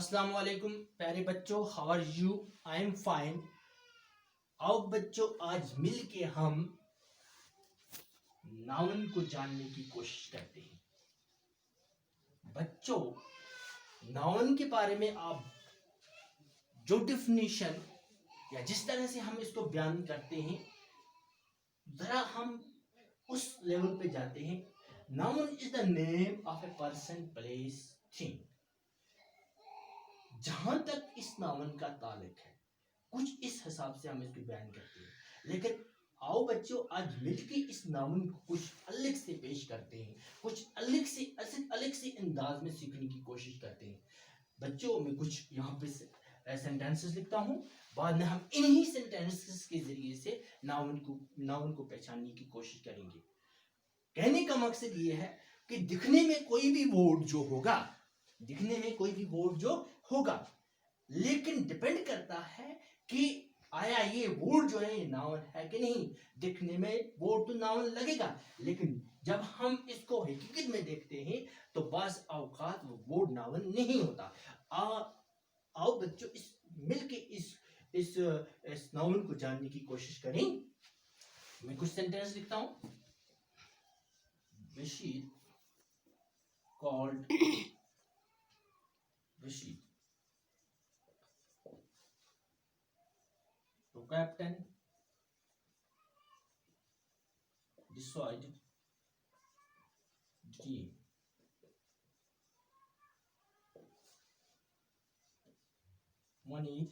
अस्सलाम वालेकुम प्यारे बच्चों, how are you? I am fine. आओ बच्चों, आज मिल के हम नाउन को जानने की कोशिश करते हैं। बच्चों, नाउन के बारे में आप जो डिफिनीशन या जिस तरह से हम इसको बयान करते हैं, जरा हम उस लेवल पे जाते हैं। Noun is the name of a person, place, thing. जहां तक इस नाउन का ताल्लुक है, कुछ इस हिसाब से हम इसको बयान करते हैं। लेकिन आओ बच्चों, आज मिलके इस नाउन को कुछ अलग से पेश करते हैं, कुछ अलग से अंदाज में सीखने की कोशिश करते हैं। बच्चों, मैं कुछ यहाँ पे सेंटेंसेस लिखता हूँ, बाद में हम इन्हीं सेंटेंसेस के जरिए से नाउन को पहचानने की कोशिश करेंगे। कहने का मकसद ये है कि दिखने में कोई भी वर्ड जो होगा, लेकिन डिपेंड करता है कि आया ये वर्ड जो है ये नाउन है कि नहीं। दिखने में वर्ड तो नाउन लगेगा, लेकिन जब हम इसको हकीकत में देखते हैं तो बस औकात वो वर्ड नाउन नहीं होता। आओ बच्चों, मिलके इस नाउन को जानने की कोशिश करें। मैं कुछ सेंटेंस लिखता हूं। Rashid called Rashid to captain decide the team. Munir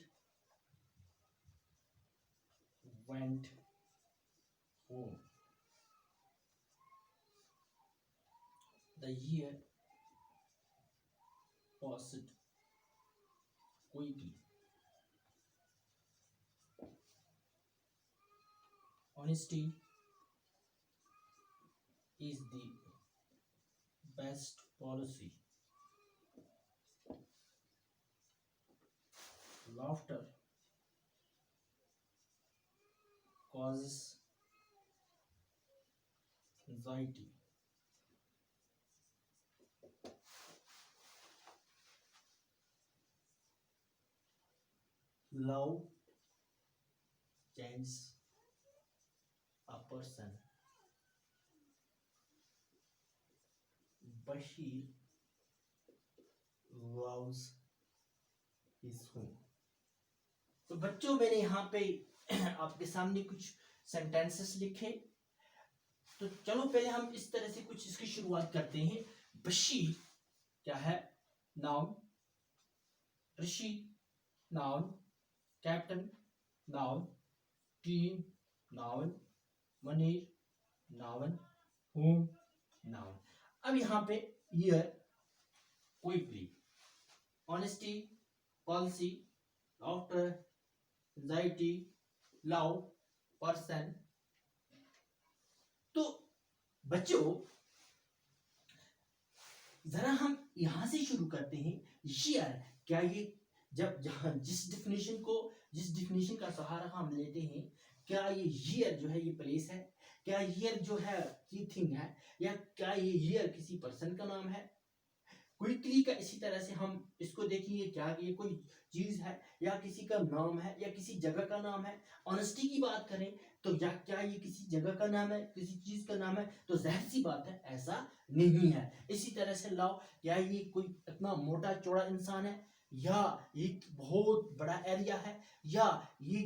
went home. The year passed quickly. Honesty is the best policy. Laughter causes anxiety. Love changes a person. Bashir loves his home. तो बच्चों, मैंने यहाँ पे आपके सामने कुछ sentences लिखे। तो चलो पहले हम इस तरह से कुछ इसकी शुरुआत करते हैं। बशीर क्या है? Noun. Rashid noun. Captain noun. Team noun. Munir noun. Home noun. अब यहाँ पे year, quickly, honesty, policy, laughter, anxiety, love, person। तो बच्चों, जरा हम यहां से शुरू करते हैं। ईयर क्या ये जिस डिफिनेशन का सहारा हम लेते हैं, क्या ये ईयर जो है ये प्लेस है? क्या ईयर जो है ये थिंग है? या क्या ये ईयर किसी पर्सन का नाम है? क्विकली का इसी तरह से हम इसको देखेंगे, क्या ये कोई चीज है या किसी का नाम है या किसी जगह का नाम है? ऑनेस्टी की बात करें तो क्या ये किसी जगह का नाम है, किसी चीज का नाम है? तो जाहिर सी बात है ऐसा नहीं है। इसी तरह से लव, क्या ये कोई इतना मोटा चौड़ा इंसान है, या ये बहुत बड़ा एरिया है, या ये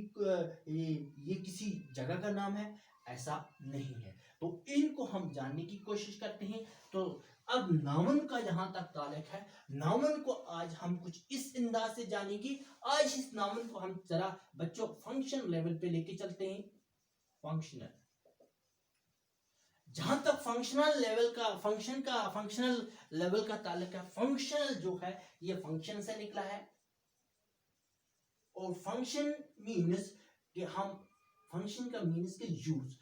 किसी जगह का नाम है? ऐसा नहीं है। तो इनको हम जानने की कोशिश करते हैं। तो अब नाउन का जहां तक ताल्लुक है, नाउन को आज हम कुछ इस अंदाज से जानेंगे। आज इस नाउन को हम जरा बच्चों फंक्शन लेवल पे लेके चलते हैं। फंक्शनल, जहां तक फंक्शनल लेवल का ताल्लुक है, फंक्शनल जो है ये फंक्शन से निकला है। और फंक्शन मीन्स कि फंक्शन का मीन्स के यूज।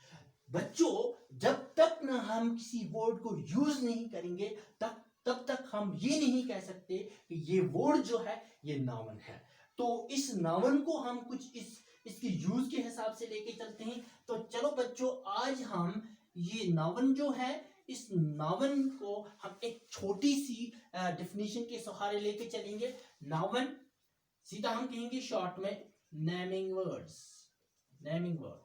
बच्चों, जब तक ना हम किसी वर्ड को यूज नहीं करेंगे तब तक हम ये नहीं कह सकते कि ये वर्ड जो है ये नाउन है। तो इस नाउन को हम कुछ इसके यूज के हिसाब से लेके चलते हैं। तो चलो बच्चों, आज हम ये नाउन जो है इस नाउन को हम एक छोटी सी डेफिनेशन के सहारे लेके चलेंगे। नाउन सीधा हम कहेंगे शॉर्ट में नेमिंग वर्ड्स, नेमिंग वर्ड।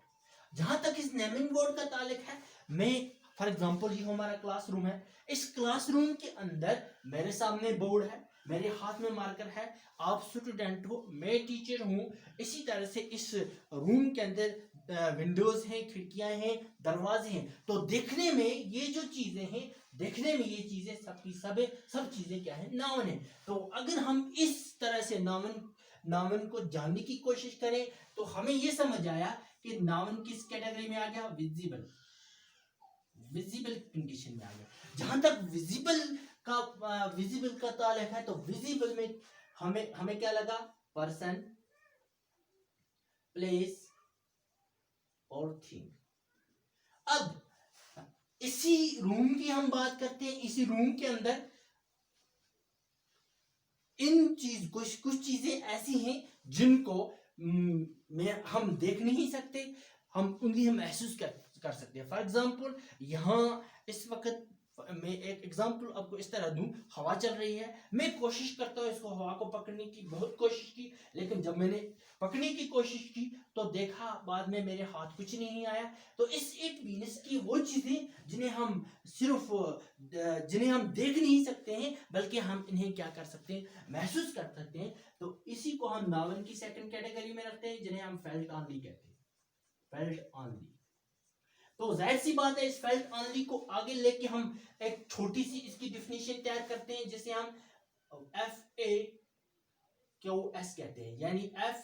जहां तक इस नेमिंग वर्ड का ताल्लुक है, मैं फॉर एग्जांपल ये हमारा क्लासरूम है, इस क्लासरूम के अंदर मेरे सामने बोर्ड है, मेरे हाथ में मार्कर है, आप स्टूडेंट हो, मैं टीचर हूं। इसी तरह से इस रूम के अंदर विंडोज हैं, खिड़कियां हैं, दरवाजे हैं। तो देखने में ये जो चीजें हैं, देखने में ये चीजें सबकी सब चीजें क्या है, नाउन है। तो अगर हम इस तरह से नाउन को जानने की कोशिश करें तो हमें ये समझ आया कि नाउन किस कैटेगरी में आ गया, विजिबल, विजिबल कंडीशन में आ गया। जहां तक विजिबल का ताल्लुक है, तो विजिबल में हमें क्या लगा, पर्सन, प्लेस और थिंग। अब इसी रूम की हम बात करते हैं। इसी रूम के अंदर कुछ चीजें ऐसी हैं जिनको हम देख नहीं सकते, हम उन्हें महसूस कर सकते हैं। फॉर एग्जाम्पल यहाँ इस वक्त मैं एक एग्जाम्पल आपको इस तरह दूं, हवा चल रही है, मैं कोशिश करता हूँ इसको हवा को पकड़ने की, बहुत कोशिश की, लेकिन जब मैंने पकड़ने की कोशिश की तो देखा बाद में मेरे हाथ कुछ नहीं आया। तो इट मीन्स की वो चीजें जिन्हें हम देख नहीं सकते हैं, बल्कि हम इन्हें क्या कर सकते हैं, महसूस कर सकते हैं। तो इसी को हम नाउन की सेकंड कैटेगरी में रखते हैं, जिन्हें हम फेल्ट ऑनली कहते हैं, फेल्ट ऑनली। तो जाहिर सी बात है, इस फेल्ट ऑनली को आगे लेके हम एक छोटी सी इसकी डेफिनेशन तैयार करते हैं, जिसे हम FAQS कहते हैं, यानी F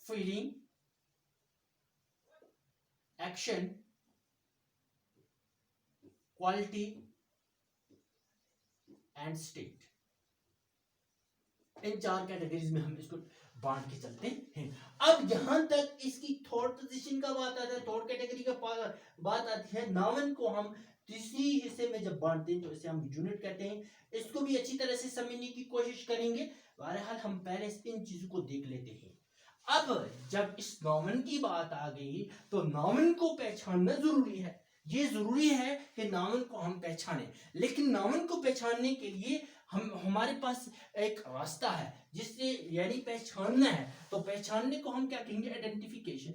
feeling, action, quality and state. In 4 categories में हम इसको बांट के चलते हैं। अब जहां तक इसकी थर्ड पोजीशन का बात आता है, थर्ड कैटेगरी का बात आती है, नाउन को हम तीसरी हिस्से में जब बांटते हैं तो इसे हम यूनिट कहते हैं। इसको भी अच्छी तरह से समझने की कोशिश करेंगे। बहरहाल हम पहले इन चीजों को देख लेते हैं। अब जब इस नाउन की बात आ गई तो नाउन को पहचानना जरूरी है। ये जरूरी है कि नाउन को हम पहचाने, लेकिन नाउन को पहचानने के लिए हमारे पास एक रास्ता है, जिससे यानी पहचानना है। तो पहचानने को हम क्या कहेंगे, आइडेंटिफिकेशन,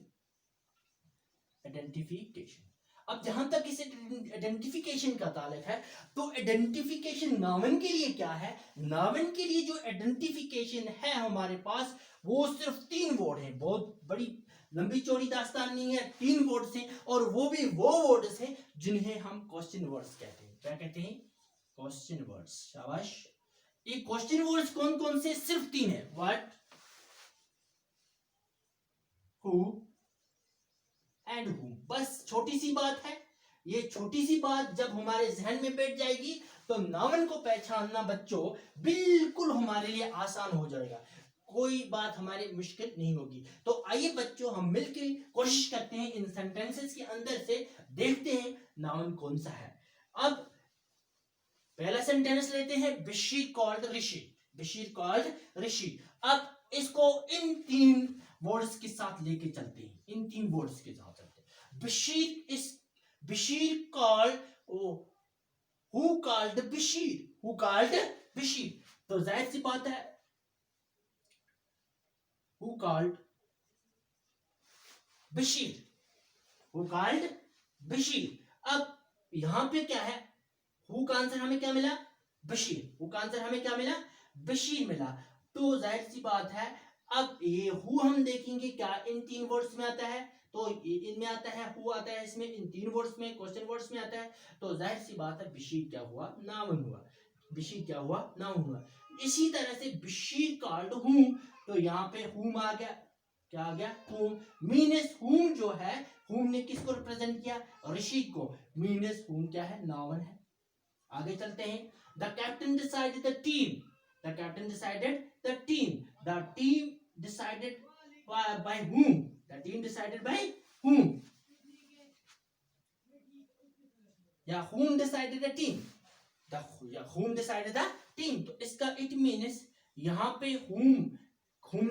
आइडेंटिफिकेशन। अब जहां तक इस आइडेंटिफिकेशन का ताल्लुक है, तो आइडेंटिफिकेशन नाउन के लिए क्या है, नाउन के लिए जो आइडेंटिफिकेशन है हमारे पास, वो सिर्फ 3 वर्ड है। बहुत बड़ी लंबी चौड़ी दास्तान नहीं है, 3 वर्ड्स हैं, और वो भी वो वर्ड्स हैं जिन्हें हम क्वेश्चन वर्ड्स कहते हैं। क्या कहते हैं, क्वेश्चन वर्ड्स। शाबाश। ये क्वेश्चन वर्ड्स कौन कौन से, सिर्फ 3 है, व्हाट, हु एंड हूम। बस छोटी सी बात है। ये छोटी सी बात जब हमारे जहन में बैठ जाएगी तो नाउन को पहचानना बच्चों बिल्कुल हमारे लिए आसान हो जाएगा, कोई बात हमारी मुश्किल नहीं होगी। तो आइए बच्चों, हम मिलकर कोशिश करते हैं इन सेंटेंसेस के अंदर से देखते हैं नाउन कौन सा है। अब पहला सेंटेंस लेते हैं, बशीर कॉल्ड ऋषि, बशीर कॉल्ड ऋषि। अब इसको इन 3 वर्ड्स के साथ लेके चलते हैं, इन 3 वर्ड्स के साथ चलते हैं। Bashir called, who called Bashir, who called Bashir. तो जाहिर सी बात है, who called Bashir, who called Bashir. अब यहां पे क्या है, हु का आंसर हमें क्या मिला, बशीर। हु का आंसर हमें क्या मिला, बशीर मिला। तो जाहिर सी बात है, अब ये हु हम देखेंगे क्या इन 3 वर्ड्स में आता है, तो इनमें आता है, हु आता है इसमें, इन 3 वर्ड्स में, क्वेश्चन वर्ड्स में आता है। तो जाहिर सी बात है, बशीर क्या हुआ, नाउन हुआ, बशीर क्या हुआ, नाउन हुआ। इसी तरह से बशीर कॉल्ड हूं, तो यहाँ पे हुम आ गया, क्या आ गया, हुम। मीनस हुम जो है, हुम ने किसको रिप्रेजेंट किया, ऋषि को। मीनस हुम क्या है, नाउन है। आगे चलते हैं। The captain decided the team, the captain decided the team, the team decided by whom, the team decided by whom, yeah, whom decided the team, whom decided the team। तो इसका इट मीन्स यहाँ पे whom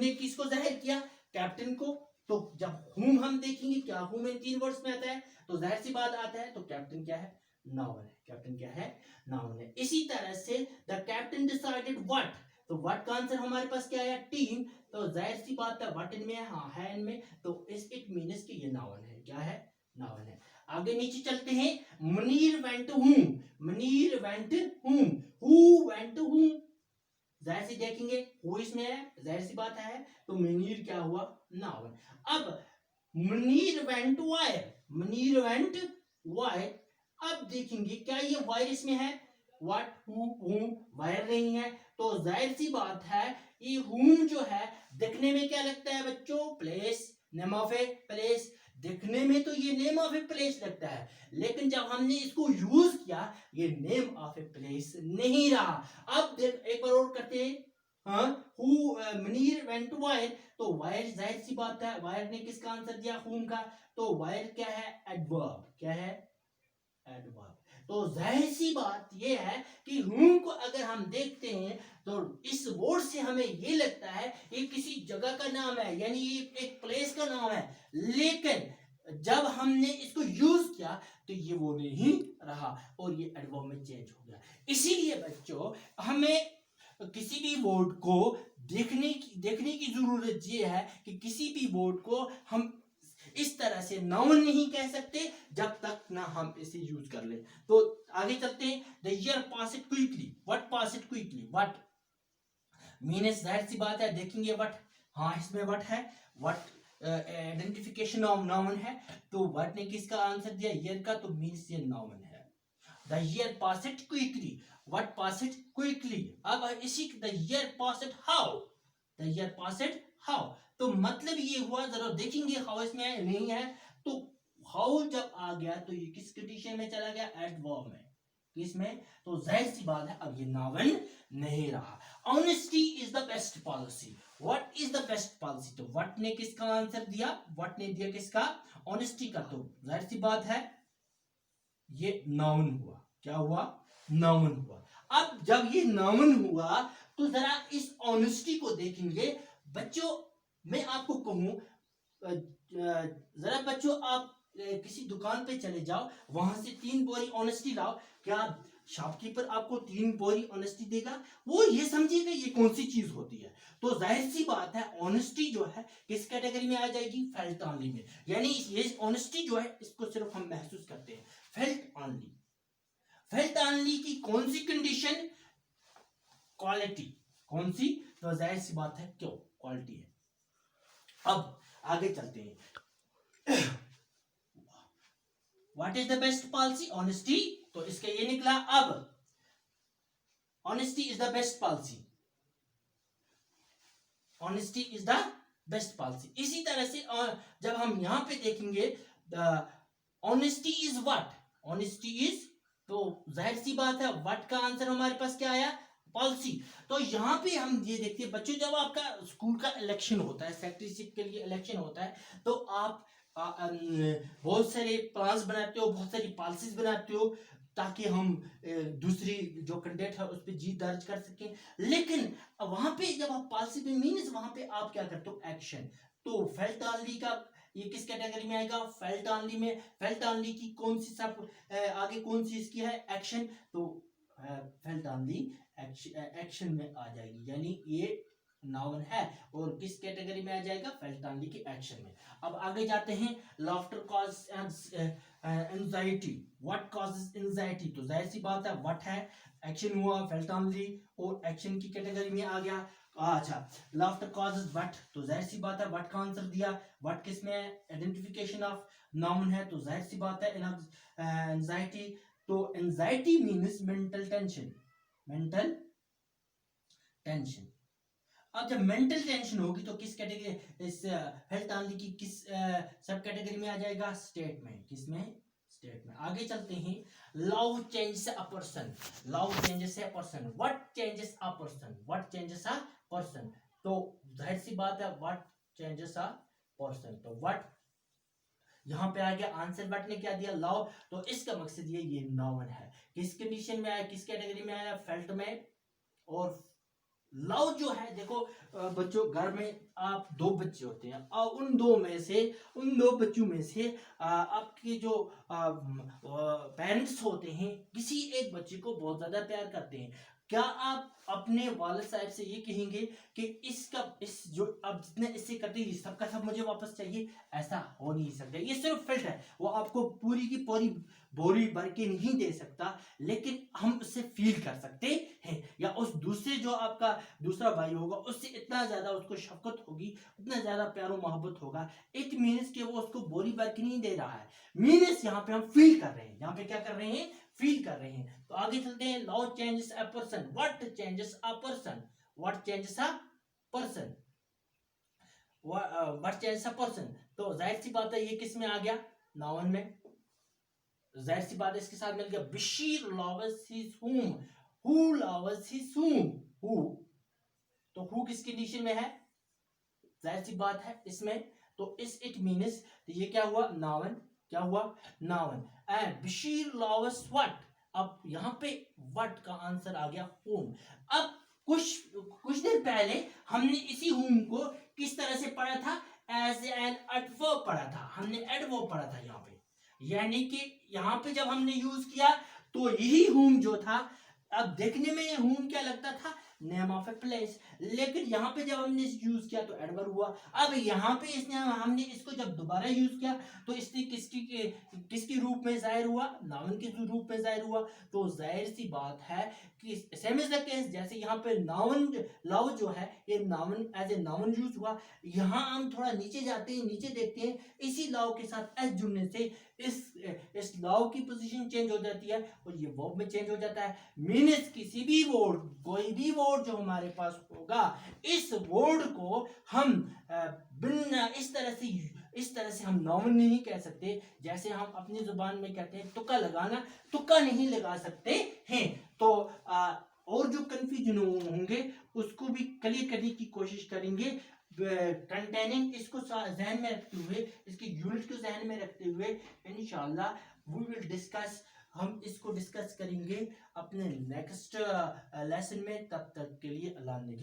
ने किसको जाहिर किया, captain को। तो जब whom हम देखेंगे क्या whom इन 3 वर्ड्स में आता है, तो जाहिर सी बात आता है, तो कैप्टन क्या है, नाउन है, कैप्टन क्या है, नाउन है। इसी तरह से द कैप्टन डिसाइडेड व्हाट, तो व्हाट का आंसर हमारे पास क्या आया, टीम, तो जाहिर सी बात है व्हाट इनमें है, हाँ है इनमें, तो इस इट मीन्स कि ये नाउन है, क्या है, नाउन है। आगे नीचे चलते हैं, Munir went home, Munir went home, who went home, जाहिर सी देखेंगे हु इसमें है, जाहिर सी बात है, तो मुनीर क्या हुआ, नाउन। अब Munir went wire, Munir went wire, अब देखेंगे क्या ये वायर इसमें है, व्हाट हु हुम, वायर नहीं है, तो जाहिर सी बात है ये हुम जो है दिखने में क्या लगता है बच्चों, place, name of a place, दिखने में तो ये नेम ऑफ ए प्लेस लगता है, लेकिन जब हमने इसको यूज किया ये नेम ऑफ ए प्लेस नहीं रहा। अब देख एक बार और करते हैं, हाँ, हु मुनीर वेंट वायर, तो वायर जाहिर सी बात है वायर ने किसका आंसर दिया, हुम का, तो वायर क्या है, एडवर्ब, क्या है, एडवर्ब। तो जाहिर सी बात यह है कि हुम को अगर हम देखते हैं तो इस वर्ड से हमें ये लगता है ये किसी जगह का नाम है, यानी ये एक प्लेस का नाम है, लेकिन जब हमने इसको यूज किया तो ये वो नहीं रहा और ये एडवर्ब में चेंज हो गया। इसीलिए बच्चों हमें किसी भी वर्ड को देखने की जरूरत ये है कि किसी भी वर्ड को हम इस तरह से नाउन नहीं कह सकते जब तक ना हम इसे यूज कर ले। तो आगे चलते हैं, the year pass it quickly, what pass it quickly, what means जाहिर सी बात है देखेंगे व्हाट, हाँ इसमें व्हाट है, व्हाट आइडेंटिफिकेशन ऑफ नाउन है, तो व्हाट ने किसका आंसर दिया, ईयर का, तो मीन्स ये नाउन है। The year pass it quickly, what pass it quickly. अब इसी the year pass it how, the year pass it how, तो मतलब ये हुआ, जरा देखेंगे हाउ इसमें है नहीं है, तो हाउ जब आ गया तो ये किस कंडीशन में चला गया, एडवर्ब में, किसमें, तो जाहिर सी बात है अब ये नाउन नहीं रहा। Honesty is the best policy, what is the best policy, तो व्हाट ने किसका आंसर दिया, व्हाट ने दिया किसका, ऑनेस्टी का, तो जाहिर सी बात है ये नाउन हुआ, क्या हुआ, नाउन हुआ। अब जब ये नाउन हुआ तो जरा इस ऑनेस्टी को देखेंगे बच्चों, मैं आपको कहूं जरा बच्चों आप किसी दुकान पे चले जाओ, वहां से 3 बोरी ऑनेस्टी लाओ, क्या शॉपकीपर आपको 3 बोरी ऑनेस्टी देगा, वो ये समझिएगा ये कौन सी चीज होती है। तो जाहिर सी बात है ऑनेस्टी जो है किस कैटेगरी में आ जाएगी, फेल्ट ऑनली में, यानी ये ऑनेस्टी जो है इसको सिर्फ हम महसूस करते हैं, फेल्ट ऑनली। फेल्ट ऑनली की कौन सी कंडीशन, क्वालिटी, कौन सी, तो जाहिर सी बात है क्यों, क्वालिटी है। अब आगे चलते हैं, what is the best policy, honesty, तो इसका ये निकला। अब honesty is the best policy, honesty is the best policy. इसी तरह से जब हम यहां पे देखेंगे honesty is what, honesty is, तो जाहिर सी बात है व्हाट का आंसर हमारे पास क्या आया, पॉलिसी। तो यहाँ पे हम ये देखते हैं बच्चों, जब आपका स्कूल का इलेक्शन होता है, सेक्रेटरीशिप के लिए इलेक्शन होता है, तो आप बहुत सारे प्लान्स बनाते हो, बहुत सारी पॉलिसीज बनाते हो ताकि हम दूसरी जो कैंडिडेट है उस पर जीत दर्ज कर सकें। लेकिन वहां पे जब आप पॉलिसी पे मीन्स वहां पे आप क्या करते हो, एक्शन। तो फेल्ट ऑनली का ये किस कैटेगरी में आएगा, फेल्ट ऑनली में। फेल्ट ऑनली की कौन सी सब आगे कौन सी इसकी है, एक्शन, तो फेल्ट ऑनली एक्शन में आ जाएगी, यानी ये नाउन है और किस कैटेगरी में आ जाएगा, फेल्ट ऑनली की एक्शन में। अब आगे जाते हैं, laughter cause anxiety, what causes anxiety, तो जाहिर सी बात है व्हाट है, एक्शन हुआ, फेल्ट ऑनली और एक्शन की कैटेगरी में आ गया। अच्छा, लाफ्टर कॉजेस व्हाट, तो जाहिर सी बात है व्हाट का आंसर दिया, व्हाट किस में आइडेंटिफिकेशन ऑफ नाउन है, तो जाहिर सी बात है एंजाइटी। तो anxiety means mental tension, mental tension. अब जब मेंटल टेंशन होगी तो किस कैटेगरी, इस हेल्थ ऑनली की किस सब कैटेगरी में आ जाएगा, स्टेट में, किसमें, स्टेट में। आगे चलते हैं, love changes a person, love changes a person, what changes a person, what changes a person, तो जाहिर सी बात है व्हाट चेंजेस अ पर्सन, तो व्हाट यहां पे आ गया आंसर, व्हाट ने क्या दिया, लव, तो इसका मकसद ये नाउन है, किस कंडीशन में आया, किस कैटेगरी में आया, फेल्ट में और लव जो है देखो बच्चों, घर में आप दो बच्चे होते हैं और उन दो बच्चों में से आपके जो पेरेंट्स होते हैं किसी एक बच्चे को बहुत ज्यादा प्यार करते हैं। क्या आप अपने वालिद साहब से ये कहेंगे कि इस जो आप जितने इससे करते हैं सबका सब मुझे वापस चाहिए? ऐसा हो नहीं सकता। ये सिर्फ फिल्ट है, वो आपको पूरी की पूरी बोरी भर के नहीं दे सकता, लेकिन हम उससे फील कर सकते हैं। या उस दूसरे जो आपका दूसरा भाई होगा उससे इतना ज्यादा उसको शफकत होगी, उतना ज्यादा प्यार मोहब्बत होगा। इट मीन्स कि वो उसको बोरी भर के नहीं दे रहा है, मीन्स यहाँ पे हम फील कर रहे हैं। यहाँ पे क्या कर रहे हैं? फील कर रहे हैं। तो आगे चलते हैं। Love changes a person. What changes a person? What changes a person? What changes a person? तो जाहिर सी बात है ये किस में आ गया? नाउन में। जाहिर सी बात है इसके साथ मिल गया। Bashir loves his home. Who loves his home? Who. तो हु किस कंडीशन में है? जाहिर सी बात है इसमें। तो इस इट मीन्स तो ये क्या हुआ? नाउन। क्या हुआ? Noun. And Bashir loves what? अब यहाँ पे व्हाट का आंसर आ गया होम। अब कुछ दिन पहले हमने इसी होम को किस तरह से पढ़ा था? एज एन एडवर्ब पढ़ा था। हमने एडवर्ब पढ़ा था यहाँ पे, यानी कि यहाँ पे जब हमने यूज किया तो यही होम जो था, अब देखने में ये होम क्या लगता था? Name of a place. लेकिन यहाँ पे जब हमने यूज किया तो एडवर्ब हुआ। अब यहाँ पे इसने हमने इसको जब दोबारा यूज किया तो इसने किसकी रूप में जाहिर हुआ? नाउन के रूप में जाहिर हुआ। तो जाहिर सी बात है कि सेम इज द केस, जैसे यहाँ पे नाउन लव जो है ये noun as a noun use हुआ। यहाँ हम थोड़ा नीचे जाते हैं, नीचे देखते हैं, इसी लव के साथ एस जुड़ने से इस लव की पोजीशन चेंज हो जाती है और ये वर्ब में चेंज हो जाता है। मीन्स किसी भी वर्ड, कोई भी वर्ड जो हमारे पास होगा, इस वर्ड को हम बिना इस तरह से हम नाउन नहीं कह सकते। जैसे हम अपनी जुबान में कहते हैं तुक्का लगाना, तुक्का नहीं लगा सकते हैं। तो और जो कंफ्यूजन होंगे उसको भी क्लियर करने की कोशिश करेंगे, कंटेनिंग इसको जहन में रखते हुए, इसकी यूनिट को जहन में रखते हुए इंशाल्लाह वी विल डिस्कस। हम इसको डिस्कस करेंगे अपने नेक्स्ट लेसन में। तब तक के लिए अल्लाह ने